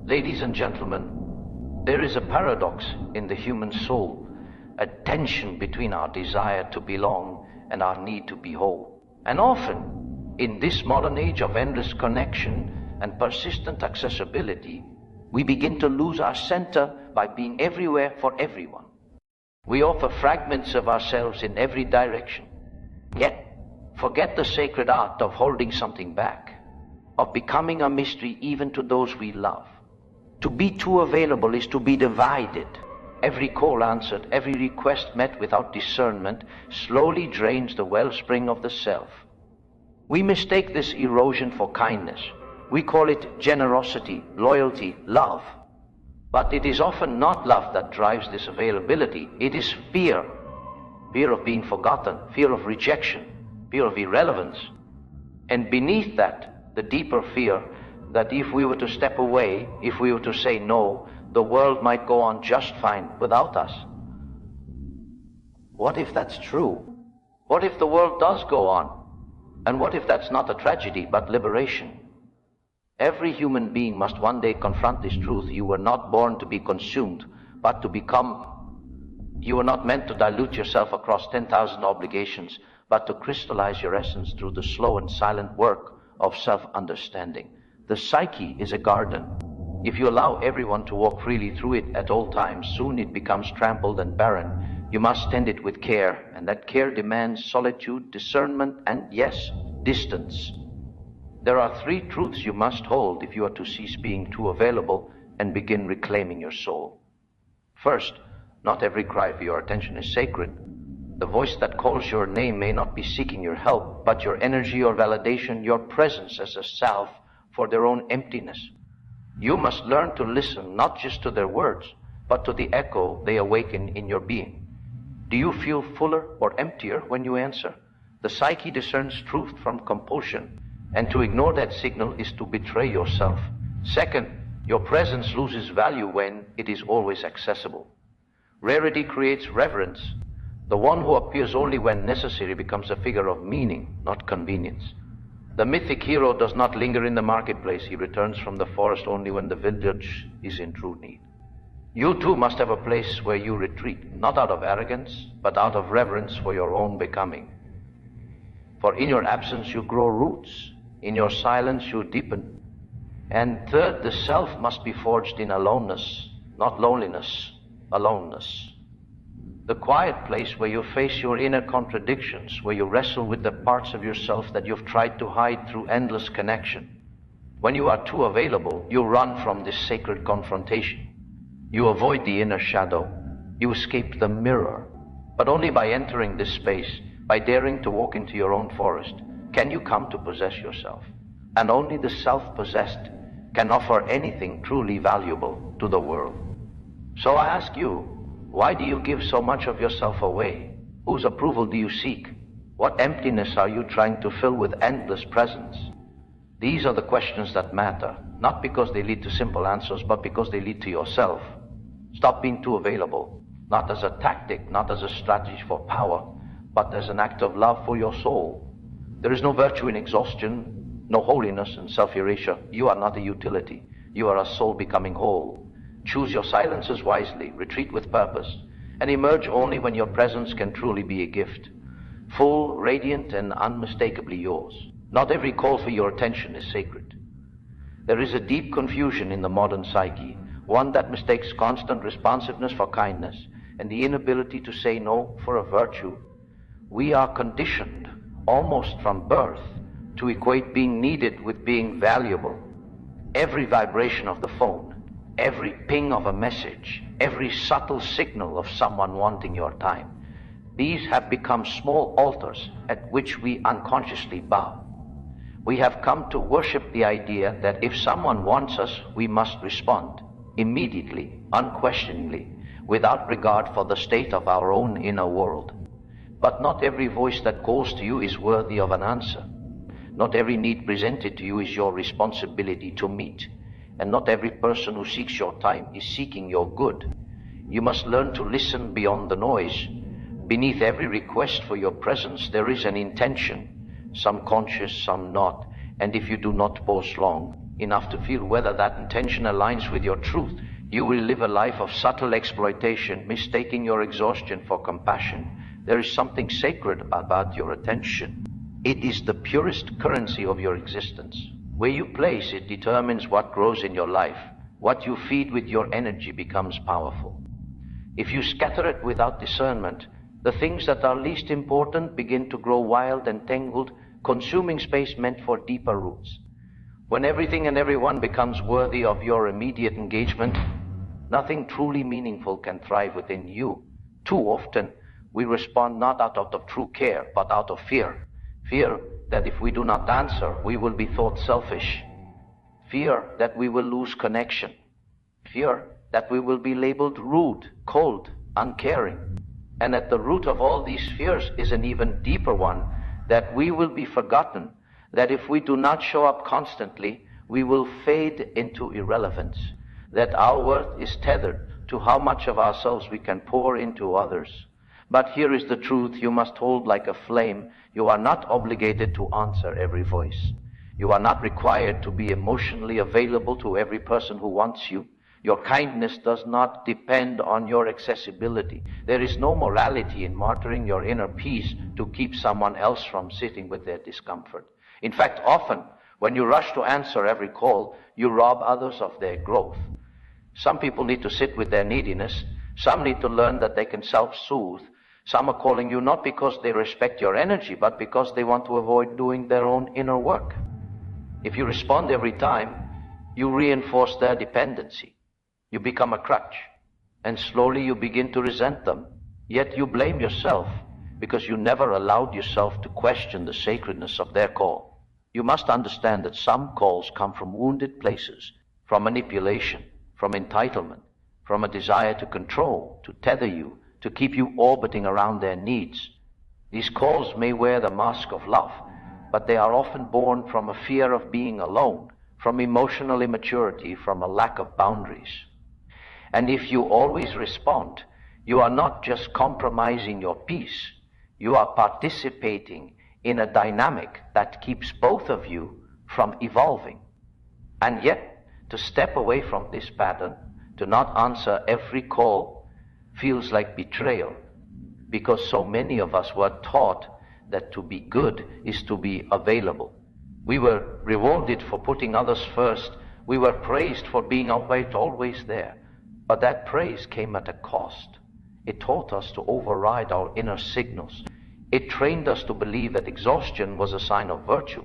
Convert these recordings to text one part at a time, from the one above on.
Ladies and gentlemen, there is a paradox in the human soul, a tension between our desire to belong and our need to be whole. And often, in this modern age of endless connection and persistent accessibility, we begin to lose our center by being everywhere for everyone. We offer fragments of ourselves in every direction, yet forget the sacred art of holding something back, of becoming a mystery even to those we love. To be too available is to be divided. Every call answered, every request met without discernment slowly drains the wellspring of the self. We mistake this erosion for kindness. We call it generosity, loyalty, love. But it is often not love that drives this availability. It is fear. Fear of being forgotten, fear of rejection, fear of irrelevance. And beneath that, the deeper fear that if we were to step away, if we were to say no, the world might go on just fine without us. What if that's true? What if the world does go on? And what if that's not a tragedy but liberation? Every human being must one day confront this truth. You were not born to be consumed, but to become. You were not meant to dilute yourself across 10,000 obligations, but to crystallize your essence through the slow and silent work of self-understanding. The psyche is a garden. If you allow everyone to walk freely through it at all times, soon it becomes trampled and barren. You must tend it with care, and that care demands solitude, discernment, and yes, distance. There are three truths you must hold if you are to cease being too available and begin reclaiming your soul. First, not every cry for your attention is sacred. The voice that calls your name may not be seeking your help, but your energy or validation, your presence as a salve for their own emptiness. You must learn to listen not just to their words, but to the echo they awaken in your being. Do you feel fuller or emptier when you answer? The psyche discerns truth from compulsion, and to ignore that signal is to betray yourself. Second, your presence loses value when it is always accessible. Rarity creates reverence. The one who appears only when necessary becomes a figure of meaning, not convenience. The mythic hero does not linger in the marketplace. He returns from the forest only when the village is in true need. You too must have a place where you retreat, not out of arrogance, but out of reverence for your own becoming. For in your absence you grow roots. In your silence you deepen. And third, the self must be forged in aloneness, not loneliness, aloneness. The quiet place where you face your inner contradictions, where you wrestle with the parts of yourself that you've tried to hide through endless connection. When you are too available, you run from this sacred confrontation. You avoid the inner shadow. You escape the mirror. But only by entering this space, by daring to walk into your own forest, can you come to possess yourself. And only the self-possessed can offer anything truly valuable to the world. So I ask you, why do you give so much of yourself away? Whose approval do you seek? What emptiness are you trying to fill with endless presence? These are the questions that matter, not because they lead to simple answers, but because they lead to yourself. Stop being too available, not as a tactic, not as a strategy for power, but as an act of love for your soul. There is no virtue in exhaustion, no holiness in self-erasure. You are not a utility. You are a soul becoming whole. Choose your silences wisely, retreat with purpose, and emerge only when your presence can truly be a gift, full, radiant, and unmistakably yours. Not every call for your attention is sacred. There is a deep confusion in the modern psyche, one that mistakes constant responsiveness for kindness and the inability to say no for a virtue. We are conditioned, almost from birth, to equate being needed with being valuable. Every vibration of the phone, every ping of a message, every subtle signal of someone wanting your time, these have become small altars at which we unconsciously bow. We have come to worship the idea that if someone wants us, we must respond immediately, unquestioningly, without regard for the state of our own inner world. But not every voice that calls to you is worthy of an answer. Not every need presented to you is your responsibility to meet. And not every person who seeks your time is seeking your good. You must learn to listen beyond the noise. Beneath every request for your presence, there is an intention, some conscious, some not. And if you do not pause long, enough to feel whether that intention aligns with your truth, you will live a life of subtle exploitation, mistaking your exhaustion for compassion. There is something sacred about your attention. It is the purest currency of your existence. Where you place it determines what grows in your life. What you feed with your energy becomes powerful. If you scatter it without discernment, the things that are least important begin to grow wild and tangled, consuming space meant for deeper roots. When everything and everyone becomes worthy of your immediate engagement, nothing truly meaningful can thrive within you. Too often, we respond not out of true care, but out of fear. Fear that if we do not answer, we will be thought selfish. Fear that we will lose connection. Fear that we will be labeled rude, cold, uncaring. And at the root of all these fears is an even deeper one, that we will be forgotten, that if we do not show up constantly, we will fade into irrelevance, that our worth is tethered to how much of ourselves we can pour into others. But here is the truth you must hold like a flame. You are not obligated to answer every voice. You are not required to be emotionally available to every person who wants you. Your kindness does not depend on your accessibility. There is no morality in martyring your inner peace to keep someone else from sitting with their discomfort. In fact, often, when you rush to answer every call, you rob others of their growth. Some people need to sit with their neediness. Some need to learn that they can self-soothe. Some are calling you not because they respect your energy, but because they want to avoid doing their own inner work. If you respond every time, you reinforce their dependency. You become a crutch, and slowly you begin to resent them. Yet you blame yourself because you never allowed yourself to question the sacredness of their call. You must understand that some calls come from wounded places, from manipulation, from entitlement, from a desire to control, to tether you, to keep you orbiting around their needs. These calls may wear the mask of love, but they are often born from a fear of being alone, from emotional immaturity, from a lack of boundaries. And if you always respond, you are not just compromising your peace, you are participating in a dynamic that keeps both of you from evolving. And yet, to step away from this pattern, to not answer every call, feels like betrayal, because so many of us were taught that to be good is to be available. We were rewarded for putting others first. We were praised for being always there. But that praise came at a cost. It taught us to override our inner signals. It trained us to believe that exhaustion was a sign of virtue.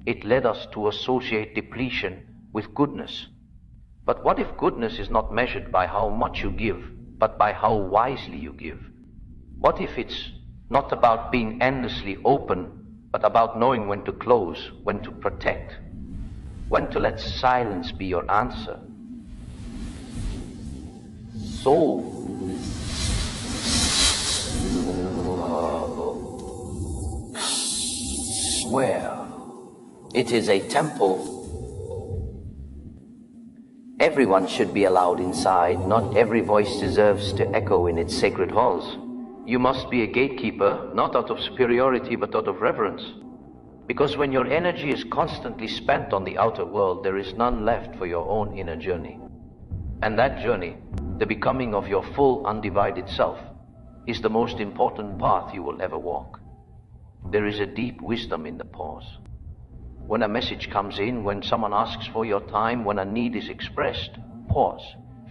It led us to associate depletion with goodness. But what if goodness is not measured by how much you give, but by how wisely you give? What if it's not about being endlessly open, but about knowing when to close, when to protect, when to let silence be your answer? Soul. Swear. It is a temple. Everyone should be allowed inside. Not every voice deserves to echo in its sacred halls. You must be a gatekeeper, not out of superiority, but out of reverence. Because when your energy is constantly spent on the outer world, there is none left for your own inner journey. And that journey, the becoming of your full, undivided self, is the most important path you will ever walk. There is a deep wisdom in the pause. When a message comes in, when someone asks for your time, when a need is expressed, pause.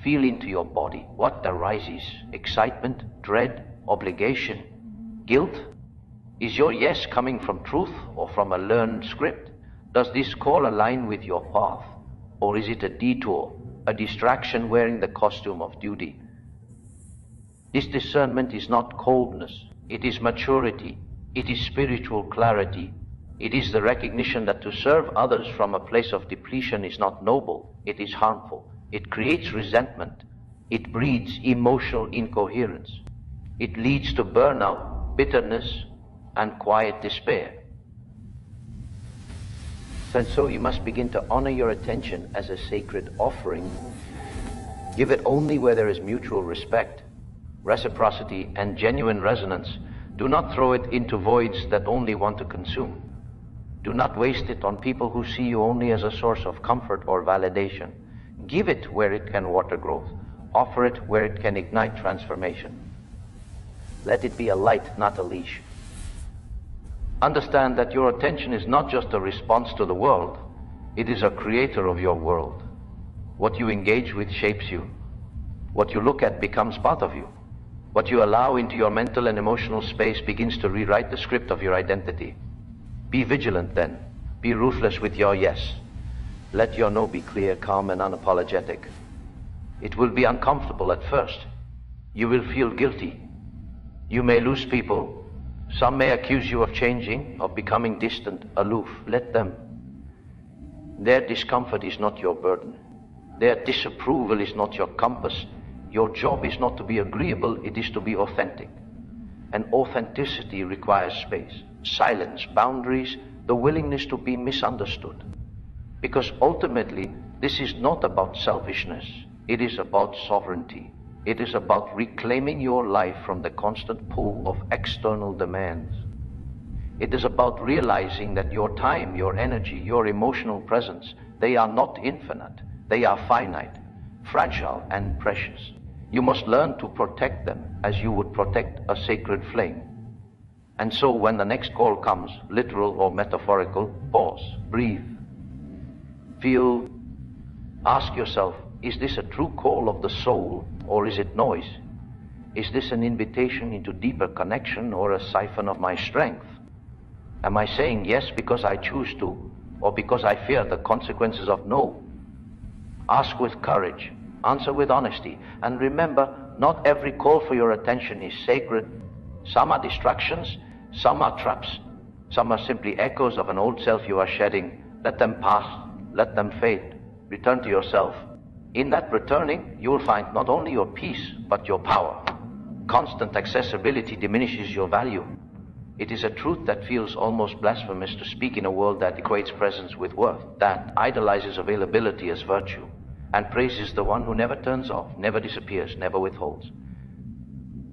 Feel into your body. What arises? Excitement, dread, obligation, guilt? Is your yes coming from truth or from a learned script? Does this call align with your path? Or is it a detour, a distraction wearing the costume of duty? This discernment is not coldness. It is maturity. It is spiritual clarity. It is the recognition that to serve others from a place of depletion is not noble. It is harmful. It creates resentment. It breeds emotional incoherence. It leads to burnout, bitterness, and quiet despair. And so you must begin to honor your attention as a sacred offering. Give it only where there is mutual respect, reciprocity, and genuine resonance. Do not throw it into voids that only want to consume. Do not waste it on people who see you only as a source of comfort or validation. Give it where it can water growth. Offer it where it can ignite transformation. Let it be a light, not a leash. Understand that your attention is not just a response to the world, it is a creator of your world. What you engage with shapes you. What you look at becomes part of you. What you allow into your mental and emotional space begins to rewrite the script of your identity. Be vigilant then. Be ruthless with your yes. Let your no be clear, calm, and unapologetic. It will be uncomfortable at first. You will feel guilty. You may lose people. Some may accuse you of changing, of becoming distant, aloof. Let them. Their discomfort is not your burden. Their disapproval is not your compass. Your job is not to be agreeable, it is to be authentic. And authenticity requires space, silence, boundaries, the willingness to be misunderstood. Because ultimately, this is not about selfishness. It is about sovereignty. It is about reclaiming your life from the constant pull of external demands. It is about realizing that your time, your energy, your emotional presence, they are not infinite. They are finite, fragile, and precious. You must learn to protect them as you would protect a sacred flame. And so when the next call comes, literal or metaphorical, pause, breathe. Feel, ask yourself, is this a true call of the soul or is it noise? Is this an invitation into deeper connection or a siphon of my strength? Am I saying yes because I choose to or because I fear the consequences of no? Ask with courage, answer with honesty, and remember, not every call for your attention is sacred. Some are distractions, some are traps, some are simply echoes of an old self you are shedding. Let them pass, let them fade. Return to yourself. In that returning, you will find not only your peace, but your power. Constant accessibility diminishes your value. It is a truth that feels almost blasphemous to speak in a world that equates presence with worth, that idolizes availability as virtue, and praises the one who never turns off, never disappears, never withholds.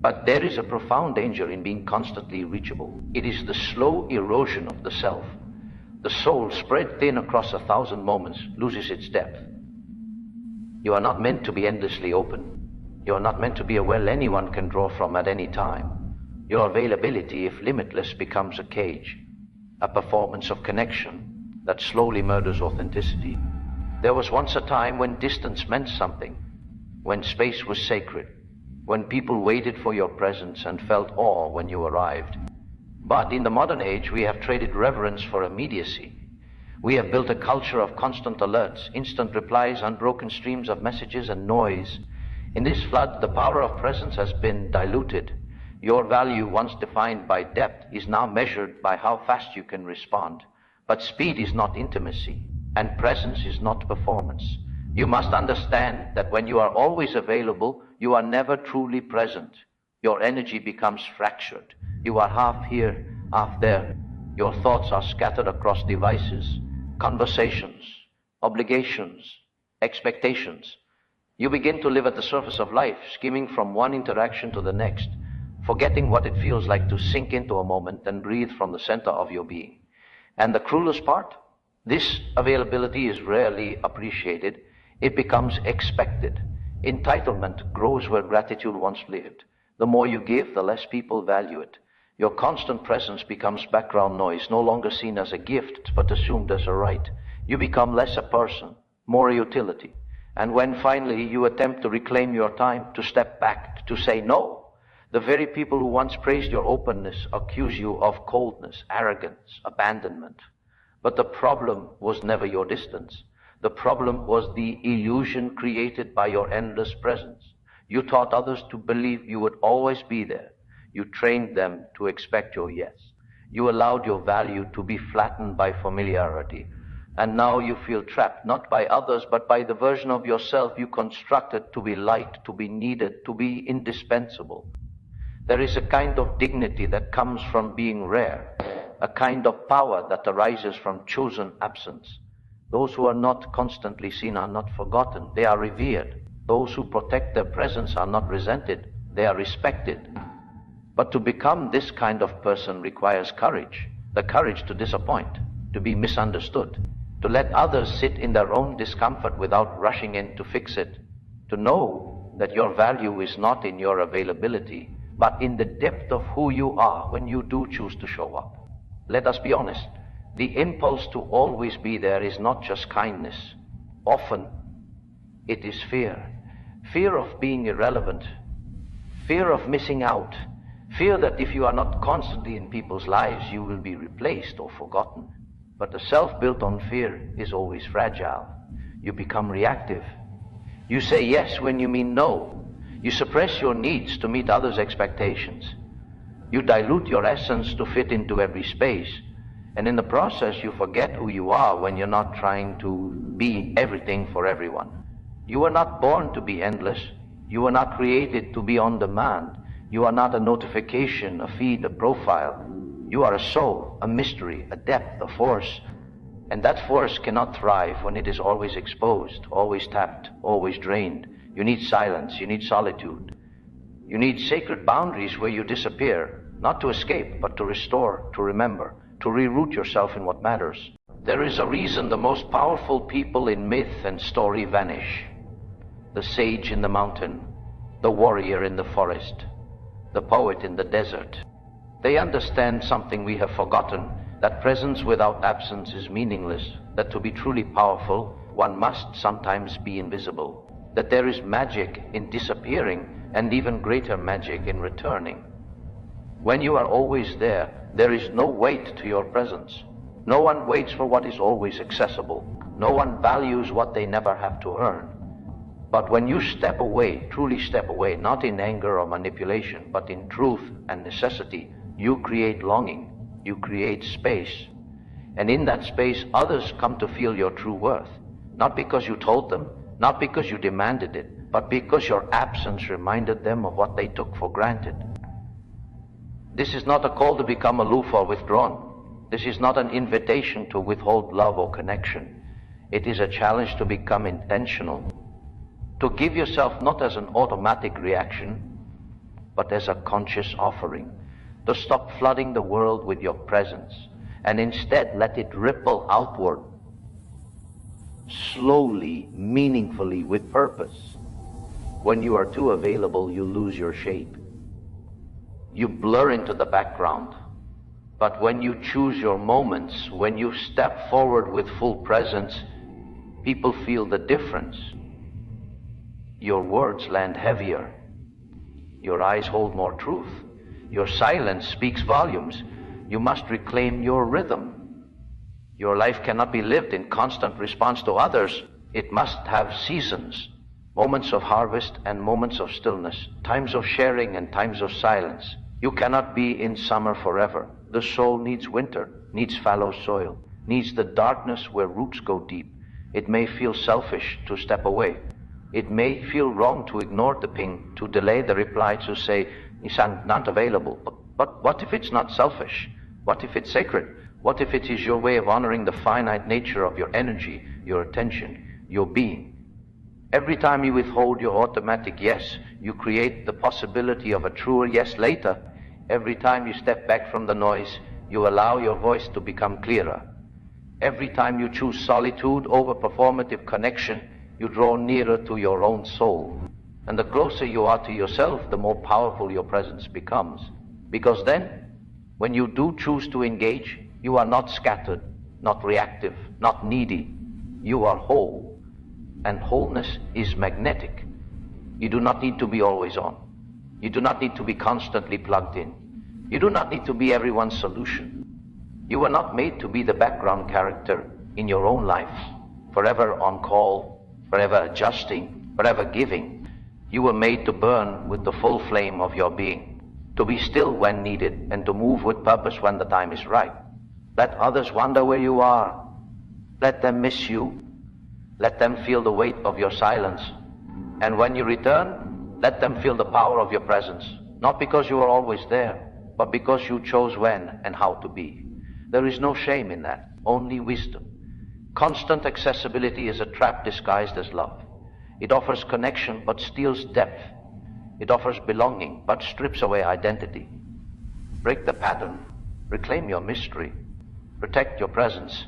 But there is a profound danger in being constantly reachable. It is the slow erosion of the self. The soul, spread thin across 1,000 moments, loses its depth. You are not meant to be endlessly open. You are not meant to be a well anyone can draw from at any time. Your availability, if limitless, becomes a cage, a performance of connection that slowly murders authenticity. There was once a time when distance meant something, when space was sacred, when people waited for your presence and felt awe when you arrived. But in the modern age, we have traded reverence for immediacy. We have built a culture of constant alerts, instant replies, unbroken streams of messages, and noise. In this flood, the power of presence has been diluted. Your value, once defined by depth, is now measured by how fast you can respond. But speed is not intimacy, and presence is not performance. You must understand that when you are always available, you are never truly present. Your energy becomes fractured. You are half here, half there. Your thoughts are scattered across devices, conversations, obligations, expectations. You begin to live at the surface of life, skimming from one interaction to the next, forgetting what it feels like to sink into a moment and breathe from the center of your being. And the cruelest part? This availability is rarely appreciated. It becomes expected. Entitlement grows where gratitude once lived. The more you give, the less people value it. Your constant presence becomes background noise, no longer seen as a gift, but assumed as a right. You become less a person, more a utility. And when finally you attempt to reclaim your time, to step back, to say no, the very people who once praised your openness accuse you of coldness, arrogance, abandonment. But the problem was never your distance. The problem was the illusion created by your endless presence. You taught others to believe you would always be there. You trained them to expect your yes. You allowed your value to be flattened by familiarity. And now you feel trapped, not by others, but by the version of yourself you constructed to be liked, to be needed, to be indispensable. There is a kind of dignity that comes from being rare, a kind of power that arises from chosen absence. Those who are not constantly seen are not forgotten, they are revered. Those who protect their presence are not resented, they are respected. But to become this kind of person requires courage, the courage to disappoint, to be misunderstood, to let others sit in their own discomfort without rushing in to fix it, to know that your value is not in your availability, but in the depth of who you are when you do choose to show up. Let us be honest. The impulse to always be there is not just kindness. Often, it is fear. Fear of being irrelevant. Fear of missing out. Fear that if you are not constantly in people's lives, you will be replaced or forgotten. But the self built on fear is always fragile. You become reactive. You say yes when you mean no. You suppress your needs to meet others' expectations. You dilute your essence to fit into every space. And in the process, you forget who you are when you're not trying to be everything for everyone. You were not born to be endless. You were not created to be on demand. You are not a notification, a feed, a profile. You are a soul, a mystery, a depth, a force. And that force cannot thrive when it is always exposed, always tapped, always drained. You need silence, you need solitude. You need sacred boundaries where you disappear, not to escape, but to restore, to remember, to reroot yourself in what matters. There is a reason the most powerful people in myth and story vanish. The sage in the mountain, the warrior in the forest, the poet in the desert. They understand something we have forgotten, that presence without absence is meaningless, that to be truly powerful, one must sometimes be invisible, that there is magic in disappearing and even greater magic in returning. When you are always there, there is no weight to your presence. No one waits for what is always accessible. No one values what they never have to earn. But when you step away, truly step away, not in anger or manipulation, but in truth and necessity, you create longing, you create space. And in that space, others come to feel your true worth. Not because you told them, not because you demanded it, but because your absence reminded them of what they took for granted. This is not a call to become aloof or withdrawn. This is not an invitation to withhold love or connection. It is a challenge to become intentional, to give yourself not as an automatic reaction, but as a conscious offering, to stop flooding the world with your presence, and instead let it ripple outward, slowly, meaningfully, with purpose. When you are too available, you lose your shape. You blur into the background. But when you choose your moments, when you step forward with full presence, people feel the difference. Your words land heavier. Your eyes hold more truth. Your silence speaks volumes. You must reclaim your rhythm. Your life cannot be lived in constant response to others. It must have seasons, moments of harvest and moments of stillness, times of sharing and times of silence. You cannot be in summer forever. The soul needs winter, needs fallow soil, needs the darkness where roots go deep. It may feel selfish to step away. It may feel wrong to ignore the ping, to delay the reply, to say, "It's not available." But what if it's not selfish? What if it's sacred? What if it is your way of honoring the finite nature of your energy, your attention, your being? Every time you withhold your automatic yes, you create the possibility of a truer yes later. Every time you step back from the noise, you allow your voice to become clearer. Every time you choose solitude over performative connection, you draw nearer to your own soul. And the closer you are to yourself, the more powerful your presence becomes. Because then, when you do choose to engage, you are not scattered, not reactive, not needy. You are whole. And wholeness is magnetic. You do not need to be always on. You do not need to be constantly plugged in. You do not need to be everyone's solution. You were not made to be the background character in your own life, forever on call, forever adjusting, forever giving. You were made to burn with the full flame of your being, to be still when needed, and to move with purpose when the time is right. Let others wonder where you are. Let them miss you. Let them feel the weight of your silence. And when you return, let them feel the power of your presence, not because you are always there, but because you chose when and how to be. There is no shame in that, only wisdom. Constant accessibility is a trap disguised as love. It offers connection but steals depth. It offers belonging but strips away identity. Break the pattern. Reclaim your mystery. Protect your presence.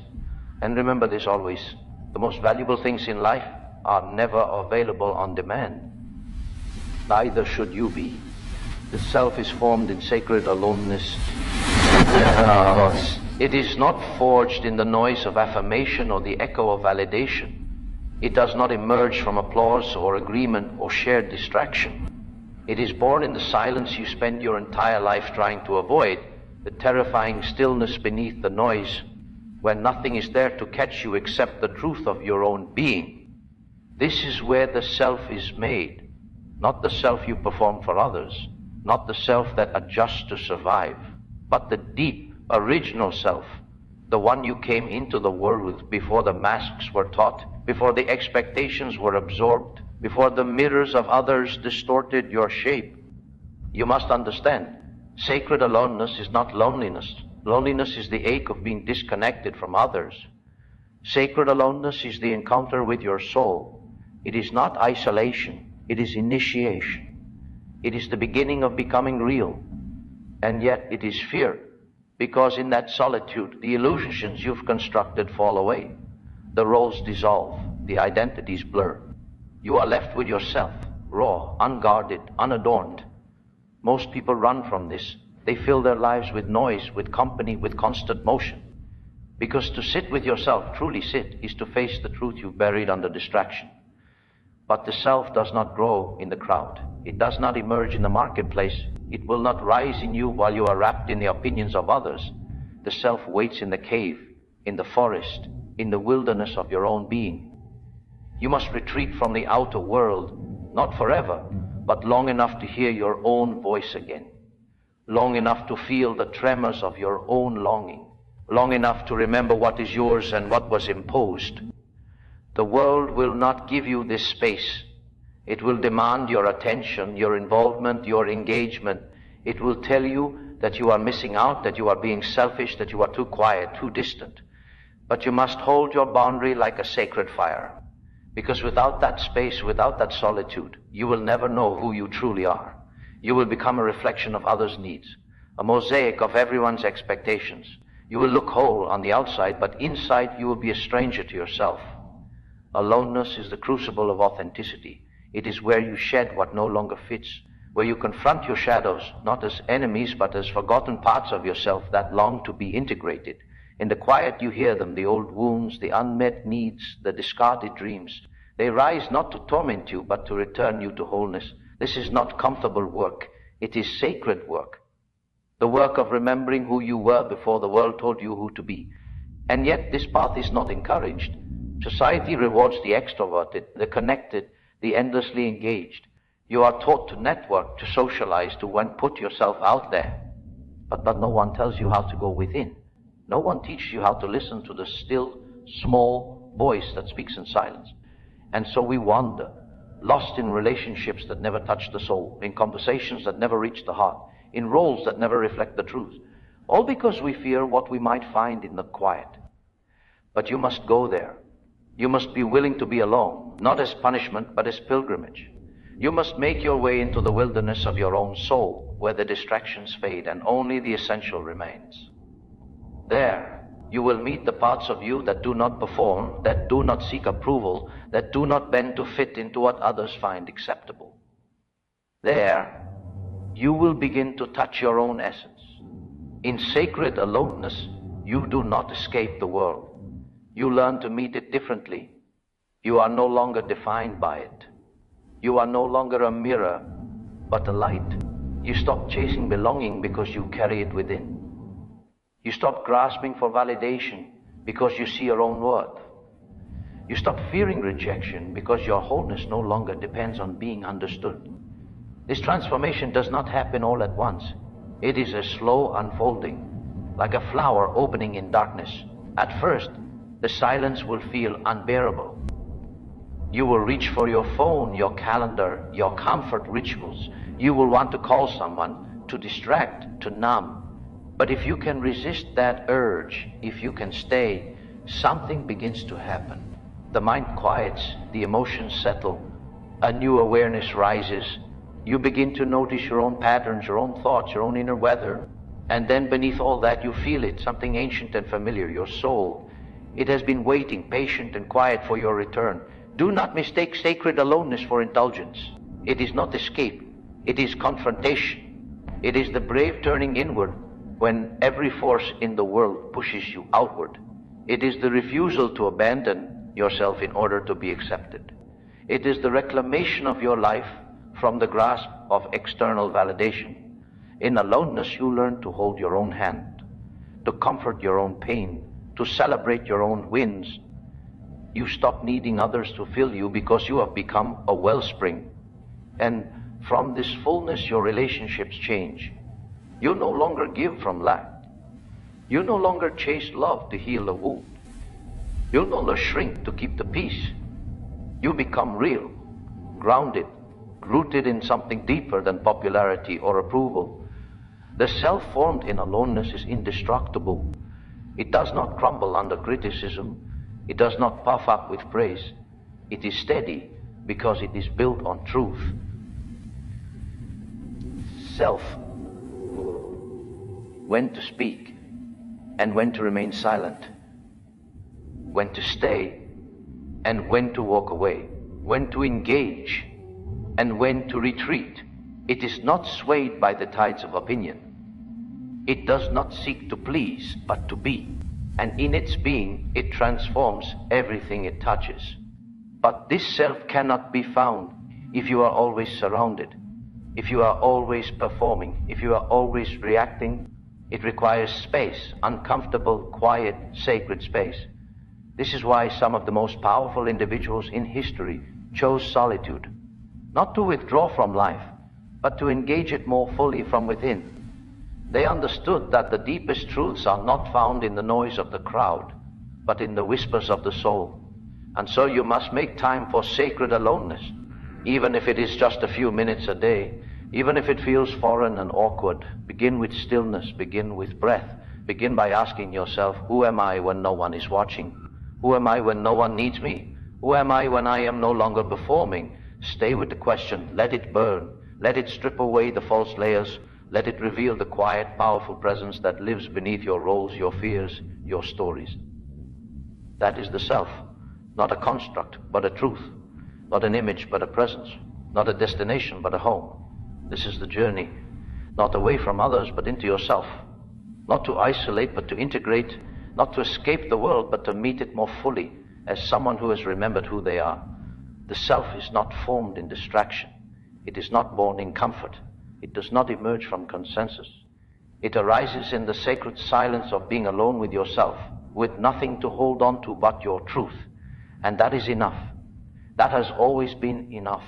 And remember this always. The most valuable things in life are never available on demand. Neither should you be. The self is formed in sacred aloneness. It is not forged in the noise of affirmation or the echo of validation. It does not emerge from applause or agreement or shared distraction. It is born in the silence you spend your entire life trying to avoid, the terrifying stillness beneath the noise, where nothing is there to catch you except the truth of your own being. This is where the self is made, not the self you perform for others, not the self that adjusts to survive, but the deep, original self, the one you came into the world with before the masks were taught, before the expectations were absorbed, before the mirrors of others distorted your shape. You must understand, sacred aloneness is not loneliness. Loneliness is the ache of being disconnected from others. Sacred aloneness is the encounter with your soul. It is not isolation, it is initiation. It is the beginning of becoming real. And yet it is fear, because in that solitude, the illusions you've constructed fall away. The roles dissolve, the identities blur. You are left with yourself, raw, unguarded, unadorned. Most people run from this. They fill their lives with noise, with company, with constant motion. Because to sit with yourself, truly sit, is to face the truth you've buried under distraction. But the self does not grow in the crowd. It does not emerge in the marketplace. It will not rise in you while you are wrapped in the opinions of others. The self waits in the cave, in the forest, in the wilderness of your own being. You must retreat from the outer world, not forever, but long enough to hear your own voice again. Long enough to feel the tremors of your own longing. Long enough to remember what is yours and what was imposed. The world will not give you this space. It will demand your attention, your involvement, your engagement. It will tell you that you are missing out, that you are being selfish, that you are too quiet, too distant. But you must hold your boundary like a sacred fire. Because without that space, without that solitude, you will never know who you truly are. You will become a reflection of others' needs, a mosaic of everyone's expectations. You will look whole on the outside, but inside you will be a stranger to yourself. Aloneness is the crucible of authenticity. It is where you shed what no longer fits, where you confront your shadows, not as enemies, but as forgotten parts of yourself that long to be integrated. In the quiet you hear them, the old wounds, the unmet needs, the discarded dreams. They rise not to torment you, but to return you to wholeness. This is not comfortable work. It is sacred work. The work of remembering who you were before the world told you who to be. And yet this path is not encouraged. Society rewards the extroverted, the connected, the endlessly engaged. You are taught to network, to socialize, to put yourself out there. But no one tells you how to go within. No one teaches you how to listen to the still, small voice that speaks in silence. And so we wander, lost in relationships that never touch the soul, in conversations that never reach the heart, in roles that never reflect the truth. All because we fear what we might find in the quiet. But you must go there. You must be willing to be alone, not as punishment, but as pilgrimage. You must make your way into the wilderness of your own soul, where the distractions fade and only the essential remains. There, you will meet the parts of you that do not perform, that do not seek approval, that do not bend to fit into what others find acceptable. There, you will begin to touch your own essence. In sacred aloneness, you do not escape the world. You learn to meet it differently. You are no longer defined by it. You are no longer a mirror, but a light. You stop chasing belonging because you carry it within. You stop grasping for validation because you see your own worth. You stop fearing rejection because your wholeness no longer depends on being understood. This transformation does not happen all at once. It is a slow unfolding, like a flower opening in darkness. At first, the silence will feel unbearable. You will reach for your phone, your calendar, your comfort rituals. You will want to call someone, to distract, to numb. But if you can resist that urge, if you can stay, something begins to happen. The mind quiets, the emotions settle, a new awareness rises. You begin to notice your own patterns, your own thoughts, your own inner weather. And then beneath all that you feel it, something ancient and familiar, your soul. It has been waiting, patient and quiet for your return. Do not mistake sacred aloneness for indulgence. It is not escape, it is confrontation. It is the brave turning inward when every force in the world pushes you outward. It is the refusal to abandon yourself in order to be accepted. It is the reclamation of your life from the grasp of external validation. In aloneness, you learn to hold your own hand, to comfort your own pain, to celebrate your own wins. You stop needing others to fill you because you have become a wellspring. And from this fullness, your relationships change. You no longer give from lack. You no longer chase love to heal a wound. You no longer shrink to keep the peace. You become real, grounded, rooted in something deeper than popularity or approval. The self formed in aloneness is indestructible. It does not crumble under criticism. It does not puff up with praise. It is steady because it is built on truth. Self. When to speak and when to remain silent. When to stay and when to walk away. When to engage and when to retreat. It is not swayed by the tides of opinion. It does not seek to please, but to be. And in its being, it transforms everything it touches. But this self cannot be found if you are always surrounded, if you are always performing, if you are always reacting. It requires space, uncomfortable, quiet, sacred space. This is why some of the most powerful individuals in history chose solitude. Not to withdraw from life, but to engage it more fully from within. They understood that the deepest truths are not found in the noise of the crowd, but in the whispers of the soul. And so you must make time for sacred aloneness, even if it is just a few minutes a day, even if it feels foreign and awkward. Begin with stillness, begin with breath. Begin by asking yourself, who am I when no one is watching? Who am I when no one needs me? Who am I when I am no longer performing? Stay with the question, let it burn, let it strip away the false layers. Let it reveal the quiet, powerful presence that lives beneath your roles, your fears, your stories. That is the self, not a construct, but a truth, not an image, but a presence, not a destination, but a home. This is the journey, not away from others, but into yourself, not to isolate, but to integrate, not to escape the world, but to meet it more fully as someone who has remembered who they are. The self is not formed in distraction. It is not born in comfort. It does not emerge from consensus. It arises in the sacred silence of being alone with yourself, with nothing to hold on to but your truth. And that is enough. That has always been enough.